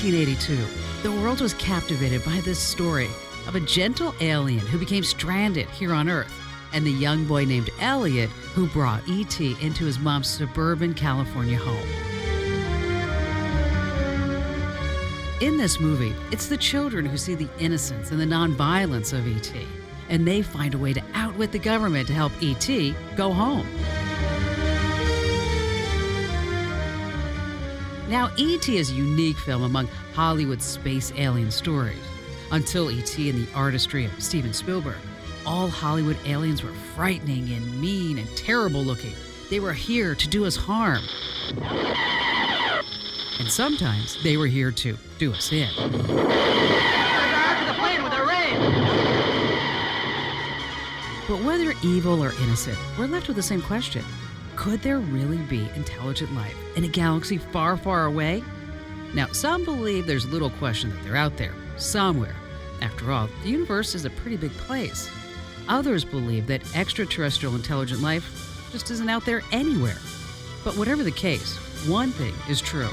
1982, the world was captivated by this story of a gentle alien who became stranded here on Earth, and the young boy named Elliot who brought E.T. into his mom's suburban California home. In this movie, it's the children who see the innocence and the nonviolence of E.T., and they find a way to outwit the government to help E.T. go home. Now, E.T. is a unique film among Hollywood's space alien stories. Until E.T. and the artistry of Steven Spielberg, all Hollywood aliens were frightening and mean and terrible looking. They were here to do us harm. And sometimes they were here to do us in. But whether evil or innocent, we're left with the same question. Could there really be intelligent life in a galaxy far, far away? Now, some believe there's little question that they're out there, somewhere. After all, the universe is a pretty big place. Others believe that extraterrestrial intelligent life just isn't out there anywhere. But whatever the case, one thing is true.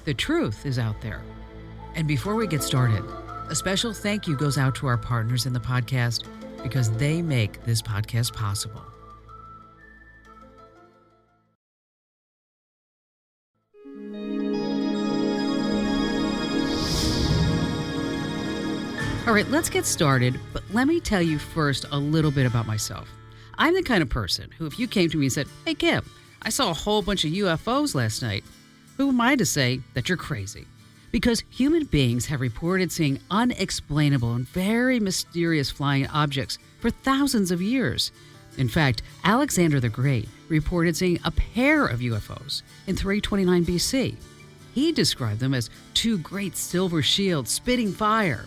The truth is out there. And before we get started, a special thank you goes out to our partners in the podcast because they make this podcast possible. All right, let's get started, but let me tell you first a little bit about myself. I'm the kind of person who, if you came to me and said, "Hey, Kim, I saw a whole bunch of UFOs last night," who am I to say that you're crazy? Because human beings have reported seeing unexplainable and very mysterious flying objects for thousands of years. In fact, Alexander the Great reported seeing a pair of UFOs in 329 BC. He described them as two great silver shields spitting fire.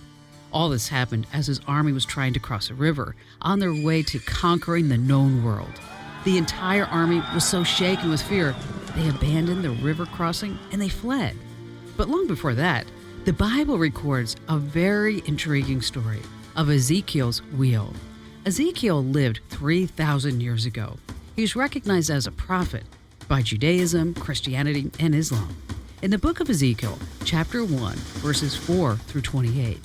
All this happened as his army was trying to cross a river on their way to conquering the known world. The entire army was so shaken with fear, they abandoned the river crossing and they fled. But long before that, the Bible records a very intriguing story of Ezekiel's wheel. Ezekiel lived 3,000 years ago. He was recognized as a prophet by Judaism, Christianity, and Islam. In the book of Ezekiel, chapter 1, verses 4 through 28,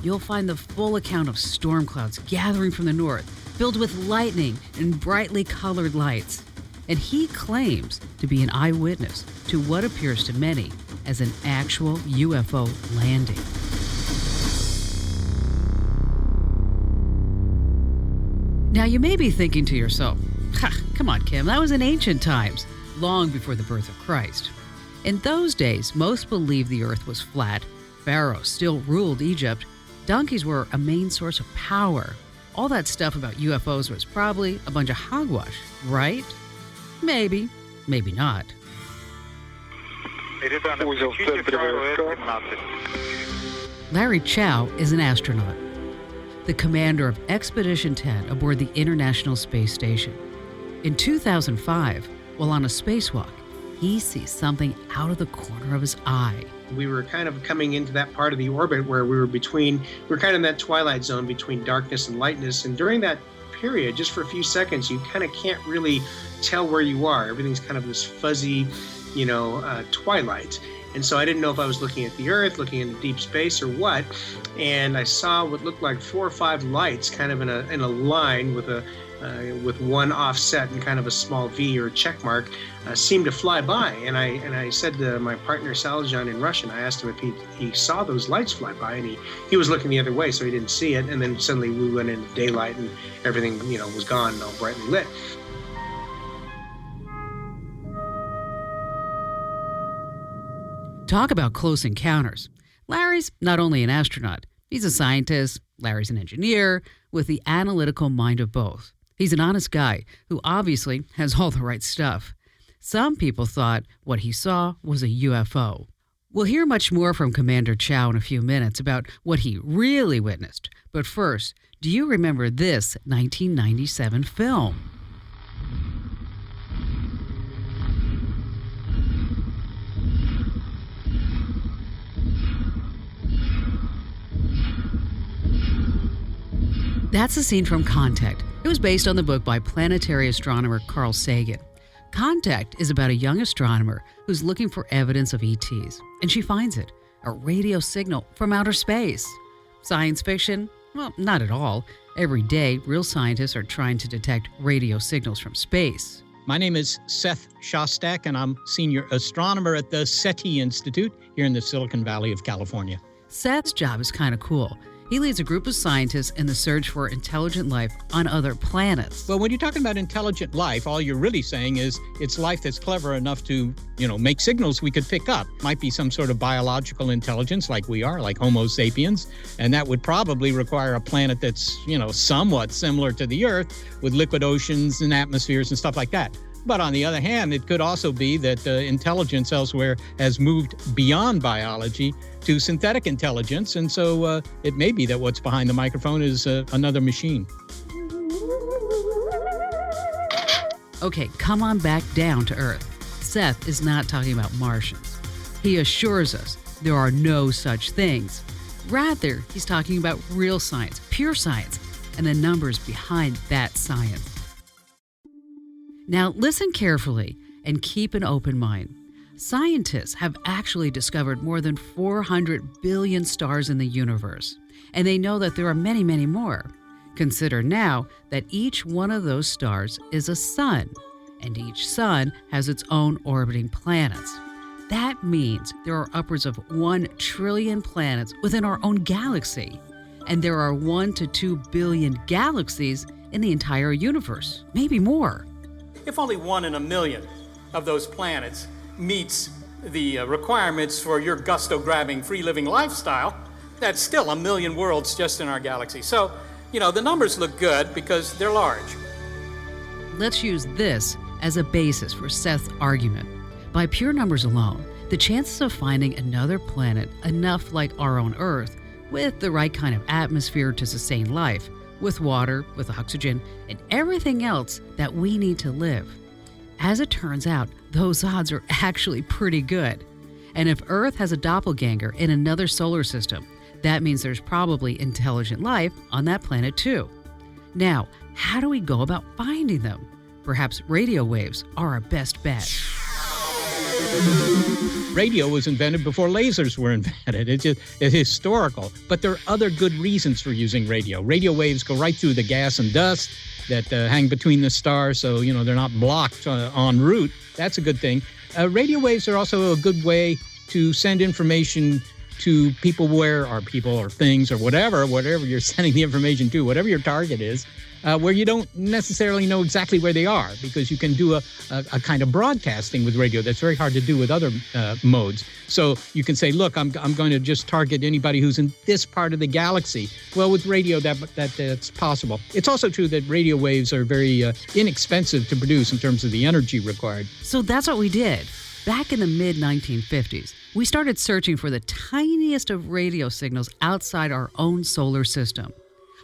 you'll find the full account of storm clouds gathering from the north, filled with lightning and brightly colored lights. And he claims to be an eyewitness to what appears to many as an actual UFO landing. Now, you may be thinking to yourself, come on, Kim, that was in ancient times, long before the birth of Christ. In those days, most believed the earth was flat. Pharaoh still ruled Egypt. Donkeys were a main source of power. All that stuff about UFOs was probably a bunch of hogwash, right? Maybe, maybe not. Larry Chow is an astronaut, the commander of Expedition 10 aboard the International Space Station. In 2005, while on a spacewalk, he sees something out of the corner of his eye. We were kind of coming into that part of the orbit where we were kind of in that twilight zone between darkness and lightness. And during that period, just for a few seconds, you kind of can't really tell where you are. Everything's kind of this fuzzy, twilight. And so I didn't know if I was looking at the Earth, looking into deep space or what. And I saw what looked like 4 or 5 lights kind of in a line with one offset and kind of a small V or a check mark seemed to fly by. And I said to my partner Saljan in Russian, I asked him if he saw those lights fly by, and he was looking the other way, so he didn't see it. And then suddenly we went into daylight and everything was gone and all brightly lit. Talk about close encounters. Larry's not only an astronaut, he's a scientist. Larry's an engineer with the analytical mind of both. He's an honest guy who obviously has all the right stuff. Some people thought what he saw was a UFO. We'll hear much more from Commander Chow in a few minutes about what he really witnessed. But first, do you remember this 1997 film? That's a scene from Contact. It was based on the book by planetary astronomer Carl Sagan. Contact is about a young astronomer who's looking for evidence of ETs, and she finds it, a radio signal from outer space. Science fiction? Well, not at all. Every day, real scientists are trying to detect radio signals from space. My name is Seth Shostak, and I'm Senior Astronomer at the SETI Institute here in the Silicon Valley of California. Seth's job is kind of cool. He leads a group of scientists in the search for intelligent life on other planets. Well, when you're talking about intelligent life, all you're really saying is it's life that's clever enough to, make signals we could pick up. Might be some sort of biological intelligence like we are, like Homo sapiens, and that would probably require a planet that's, somewhat similar to the Earth with liquid oceans and atmospheres and stuff like that. But on the other hand, it could also be that intelligence elsewhere has moved beyond biology to synthetic intelligence. And so it may be that what's behind the microphone is another machine. Okay, come on back down to Earth. Seth is not talking about Martians. He assures us there are no such things. Rather, he's talking about real science, pure science, and the numbers behind that science. Now, listen carefully and keep an open mind. Scientists have actually discovered more than 400 billion stars in the universe, and they know that there are many, many more. Consider now that each one of those stars is a sun, and each sun has its own orbiting planets. That means there are upwards of 1 trillion planets within our own galaxy, and there are 1 to 2 billion galaxies in the entire universe, maybe more. If only 1 in a million of those planets meets the requirements for your gusto-grabbing, free-living lifestyle, that's still 1 million worlds just in our galaxy. So, the numbers look good because they're large. Let's use this as a basis for Seth's argument. By pure numbers alone, the chances of finding another planet enough like our own Earth, with the right kind of atmosphere to sustain life, with water, with oxygen, and everything else that we need to live. As it turns out, those odds are actually pretty good. And if Earth has a doppelganger in another solar system, that means there's probably intelligent life on that planet too. Now, how do we go about finding them? Perhaps radio waves are our best bet. Radio was invented before lasers were invented. It's historical. But there are other good reasons for using radio. Radio waves go right through the gas and dust that hang between the stars, so they're not blocked en route. That's a good thing. Radio waves are also a good way to send information to people or things or whatever you're sending the information to, whatever your target is, where you don't necessarily know exactly where they are, because you can do a kind of broadcasting with radio that's very hard to do with other modes. So you can say, look, I'm going to just target anybody who's in this part of the galaxy. Well, with radio, that's possible. It's also true that radio waves are very inexpensive to produce in terms of the energy required. So that's what we did. Back in the mid-1950s, we started searching for the tiniest of radio signals outside our own solar system.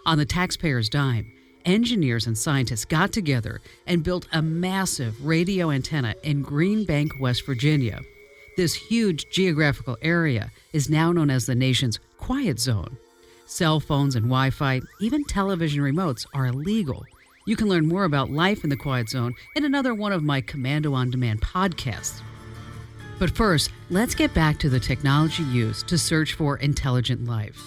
On the taxpayer's dime, engineers and scientists got together and built a massive radio antenna in Green Bank, West Virginia. This huge geographical area is now known as the nation's quiet zone. Cell phones and Wi-Fi, even television remotes, are illegal. You can learn more about life in the quiet zone in another one of my Commando On Demand podcasts. But first, let's get back to the technology used to search for intelligent life.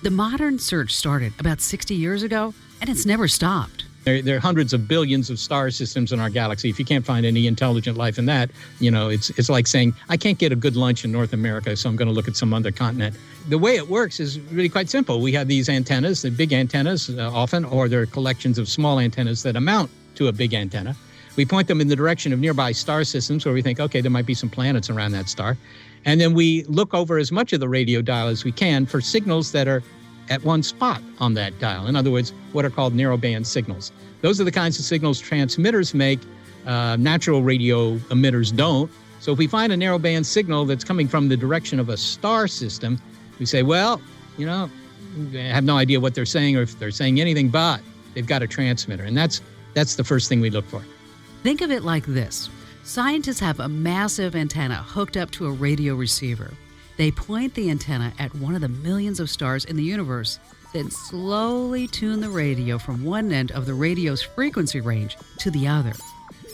The modern search started about 60 years ago, and it's never stopped. There are hundreds of billions of star systems in our galaxy. If you can't find any intelligent life in that, it's like saying, I can't get a good lunch in North America, so I'm going to look at some other continent. The way it works is really quite simple. We have these antennas, the big antennas often, or they're collections of small antennas that amount to a big antenna. We point them in the direction of nearby star systems where we think, okay, there might be some planets around that star. And then we look over as much of the radio dial as we can for signals that are at one spot on that dial. In other words, what are called narrowband signals. Those are the kinds of signals transmitters make, natural radio emitters don't. So if we find a narrowband signal that's coming from the direction of a star system, we say, well, I have no idea what they're saying or if they're saying anything, but they've got a transmitter. And that's the first thing we look for. Think of it like this. Scientists have a massive antenna hooked up to a radio receiver. They point the antenna at one of the millions of stars in the universe, then slowly tune the radio from one end of the radio's frequency range to the other.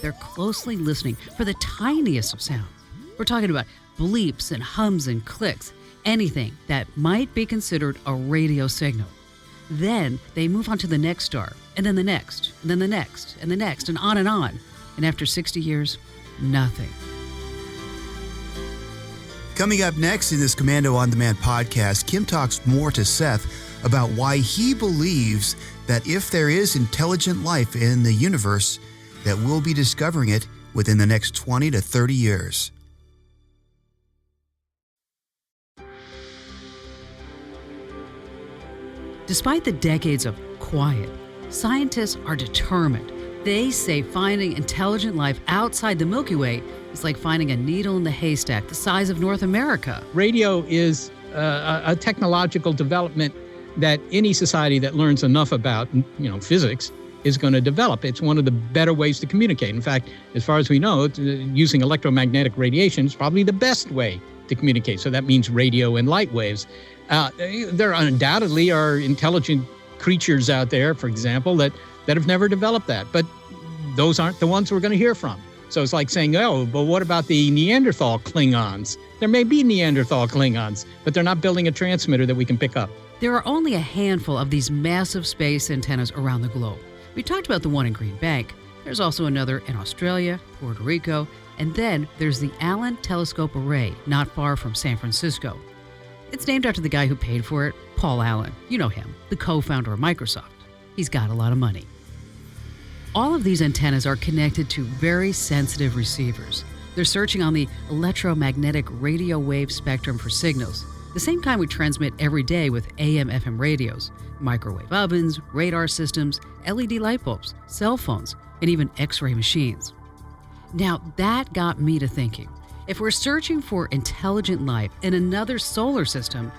they're closely listening for the tiniest of sounds. We're talking about bleeps and hums and clicks, anything that might be considered a radio signal. Then they move on to the next star, and then the next, and then the next, and the next, and on. And after 60 years, nothing. Coming up next in this Commando On Demand podcast, Kim talks more to Seth about why he believes that if there is intelligent life in the universe, that we'll be discovering it within the next 20 to 30 years. Despite the decades of quiet, scientists are determined. They say finding intelligent life outside the Milky Way is like finding a needle in the haystack the size of North America. Radio is a technological development that any society that learns enough about, physics is going to develop. It's one of the better ways to communicate. In fact, as far as we know, using electromagnetic radiation is probably the best way to communicate. So that means radio and light waves. There undoubtedly are intelligent creatures out there, for example, that have never developed that. But those aren't the ones we're going to hear from. So it's like saying, oh, but what about the Neanderthal Klingons? There may be Neanderthal Klingons, but they're not building a transmitter that we can pick up. There are only a handful of these massive space antennas around the globe. We talked about the one in Green Bank. There's also another in Australia, Puerto Rico, and then there's the Allen Telescope Array, not far from San Francisco. It's named after the guy who paid for it, Paul Allen. You know him, the co-founder of Microsoft. He's got a lot of money. All of these antennas are connected to very sensitive receivers. They're searching on the electromagnetic radio wave spectrum for signals, the same kind we transmit every day with AM/FM radios, microwave ovens, radar systems, LED light bulbs, cell phones, and even X-ray machines. Now, that got me to thinking, if we're searching for intelligent life in another solar system,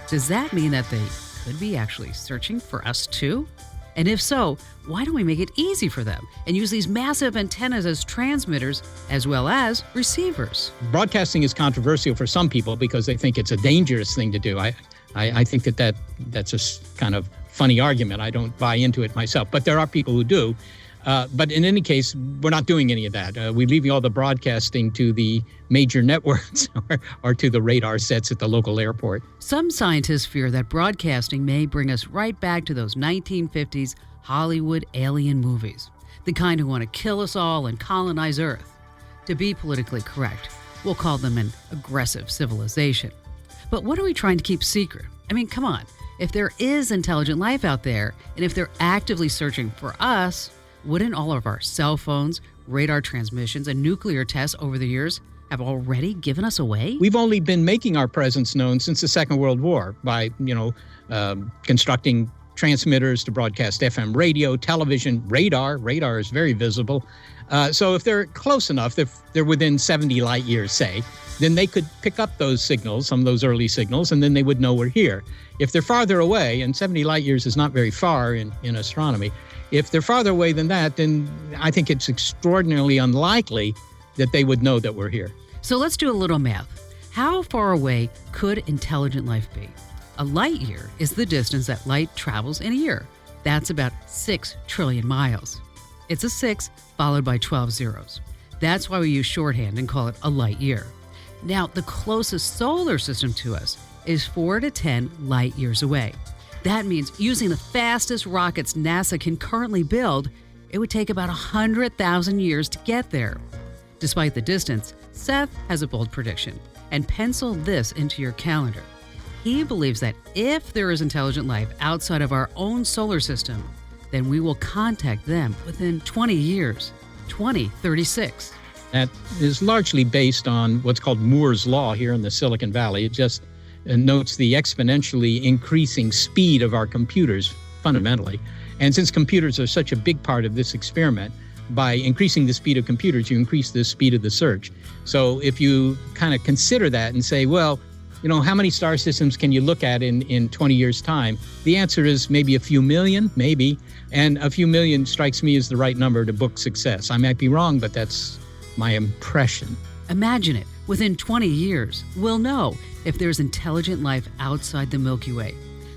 does that mean that they could be actually searching for us too? And if so, why don't we make it easy for them and use these massive antennas as transmitters as well as receivers? Broadcasting is controversial for some people because they think it's a dangerous thing to do. I think that's a kind of funny argument. I don't buy into it myself, but there are people who do. But in any case, we're not doing any of that. We're leaving all the broadcasting to the major networks or to the radar sets at the local airport. Some scientists fear that broadcasting may bring us right back to those 1950s Hollywood alien movies, the kind who want to kill us all and colonize Earth. To be politically correct, we'll call them an aggressive civilization. But what are we trying to keep secret? I mean, come on. If there is intelligent life out there, and if they're actively searching for us, wouldn't all of our cell phones, radar transmissions, and nuclear tests over the years have already given us away? We've only been making our presence known since the Second World War by, constructing transmitters to broadcast FM radio, television, radar. Radar is very visible. So if they're close enough, if they're within 70 light years, say, then they could pick up those signals, some of those early signals, and then they would know we're here. If they're farther away, and 70 light years is not very far in astronomy, if they're farther away than that, then I think it's extraordinarily unlikely that they would know that we're here. So let's do a little math. How far away could intelligent life be? A light year is the distance that light travels in a year. That's about 6 trillion miles. It's a 6 followed by 12 zeros. That's why we use shorthand and call it a light year. Now, the closest solar system to us is 4 to 10 light years away. That means using the fastest rockets NASA can currently build, it would take about 100,000 years to get there. Despite the distance, Seth has a bold prediction, and pencil this into your calendar. He believes that if there is intelligent life outside of our own solar system, then we will contact them within 20 years, 2036. That is largely based on what's called Moore's Law here in the Silicon Valley. It just notes the exponentially increasing speed of our computers, fundamentally. And since computers are such a big part of this experiment, by increasing the speed of computers, you increase the speed of the search. So if you kind of consider that and say, well, how many star systems can you look at in 20 years' time? The answer is maybe a few million, maybe. And a few million strikes me as the right number to book success. I might be wrong, but that's my impression. Imagine it. Within 20 years, we'll know if there's intelligent life outside the Milky Way.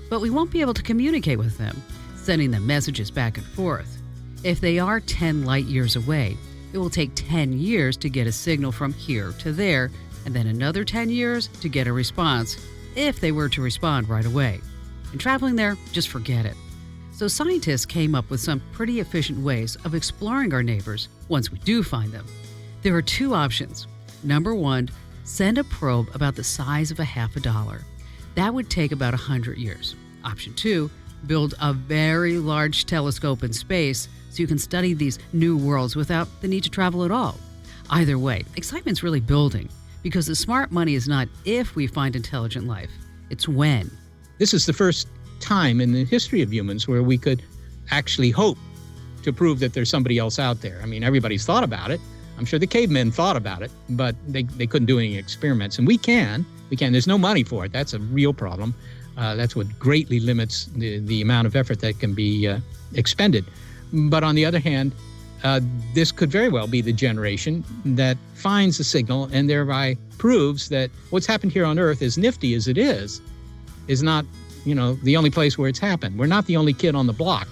But we won't be able to communicate with them, sending them messages back and forth. If they are 10 light years away, it it will take 10 years to get a signal from here to there, and then another 10 years to get a response, if they were to respond right away. And traveling there, just forget it. So scientists came up with some pretty efficient ways of exploring our neighbors once we do find them. There are two options. Number one, send a probe about the size of $50. That would take about 100 years. Option two, build a very large telescope in space so you can study these new worlds without the need to travel at all. Either way, excitement's really building because the smart money is not if we find intelligent life, it's when. This is the first time in the history of humans where we could actually hope to prove that there's somebody else out there. I mean, everybody's thought about it. I'm sure the cavemen thought about it, but they couldn't do any experiments. And we can. There's no money for it. That's a real problem. That's what greatly limits the amount of effort that can be expended. But on the other hand, this could very well be the generation that finds the signal and thereby proves that what's happened here on Earth, as nifty as it is not, the only place where it's happened. We're not the only kid on the block.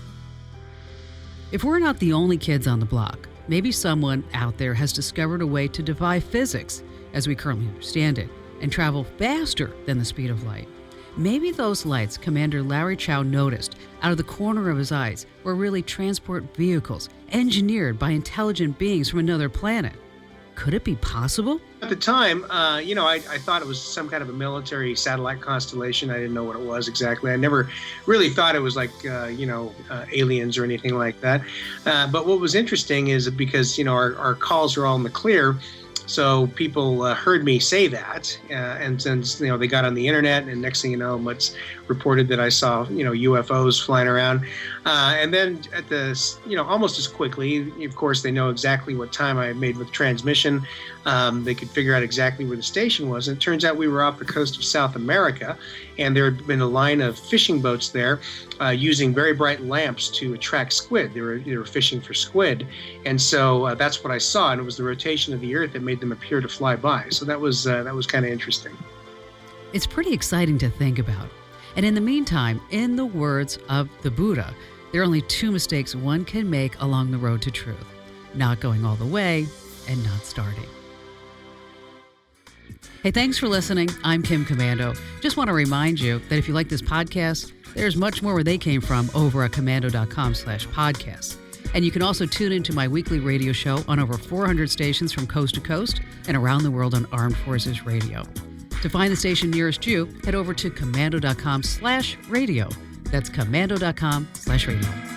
If we're not the only kids on the block, maybe someone out there has discovered a way to defy physics as we currently understand it and travel faster than the speed of light. Maybe those lights Commander Larry Chow noticed out of the corner of his eyes were really transport vehicles engineered by intelligent beings from another planet. Could it be possible? At the time, I thought it was some kind of a military satellite constellation. I didn't know what it was exactly. I never really thought it was like, aliens or anything like that. But what was interesting is because, our calls are all in the clear. So people heard me say that, and since they got on the internet, and next thing you know, it's reported that I saw UFOs flying around, and then at almost as quickly, of course, they know exactly what time I made with transmission. They could figure out exactly where the station was, and it turns out we were off the coast of South America, and there had been a line of fishing boats there using very bright lamps to attract squid. They were fishing for squid, and so that's what I saw, and it was the rotation of the Earth that made them appear to fly by. So that was kind of interesting. It's pretty exciting to think about. And in the meantime, in the words of the Buddha, there are only two mistakes one can make along the road to truth: not going all the way and not starting. Hey, thanks for listening. I'm Kim Commando. Just want to remind you that if you like this podcast, there's much more where they came from over at commando.com/podcast. And you can also tune into my weekly radio show on over 400 stations from coast to coast and around the world on Armed Forces Radio. To find the station nearest you, head over to commando.com/radio. That's commando.com/radio.